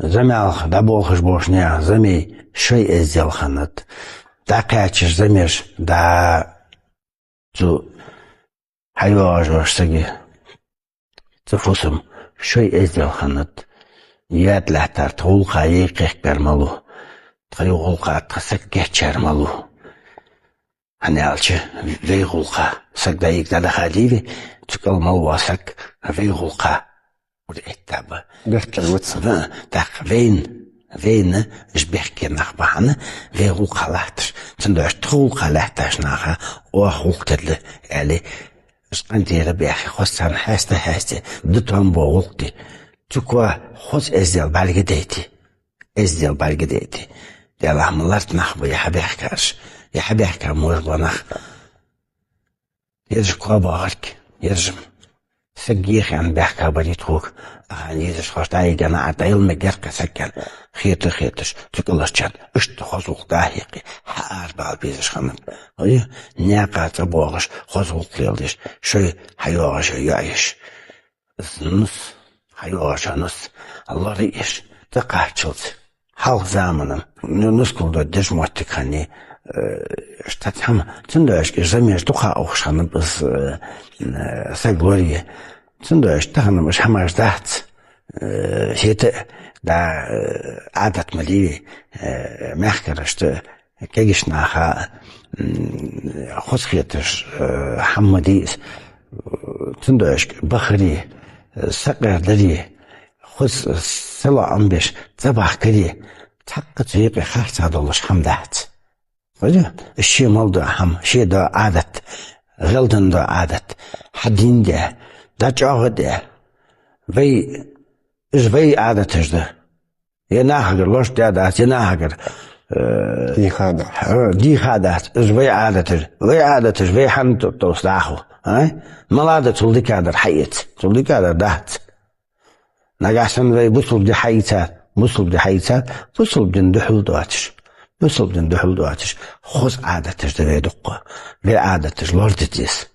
Замялх, да болхыш бошня, замей, шей эздел ханат. Да качеш, замеш, да цу хайваж саги. Цуфусым, шей эздел ханат. Яд латар, тулха ейкех кармалу. Тайулха атқасак кечермалу. Ханялчы, вейгулха, сагда икдада хадиви, цукал малвасак, вейгулха. Ettaba. Berkel wetsen. Tak ween is berken nach bahane, we hulkalater. Ten dus hulkalaters naga, hulktedle, eli. Skandere berg, hostan haste, de tombo hulkti. Tukwa hos ezdel balgedeti. De lahmlart nach bu yahaberkars. Yahaberkar morbanach. Yeж kwabark, yežm. سجيخ عن بحكة بريتوك يعني خشت عيجنا عتايل مجرك سكر خيتش تقولش كان اشت خزوق داهيقي حار بالبيزش خمن أيه نياقة تبوغش خزوق ليلش شيء حيوغش يعيش نص حيوغش نص الله ريش تقاعدشلت حال زمانم نسكول ده دجموتك هني штатам цендашки замеш туха охшаны біз саглория цендаш тахнамаш хамаш дахт хете да адат мали мехкарашты кегишнаха хосхетеш хаммадис цендашки бахри сакардari хос сала амбеш забахкари такка цейqi харцадолаш хамдахт الشيء مالده هم شيء ده عادت غلطن ده عادت حدين ده جاه ده في عادتش ده يناهجر لوش ده يناهجر دي خادات في عادتش في حنت توصلاحه ملادة تولي كادر حيت تولي كادر دهت نجاحسن في بصل دي حيتات بصل دي دحل دواتش بصل دن دحل دواتش خوز عادتش دوی دقه و عادتش لردتیس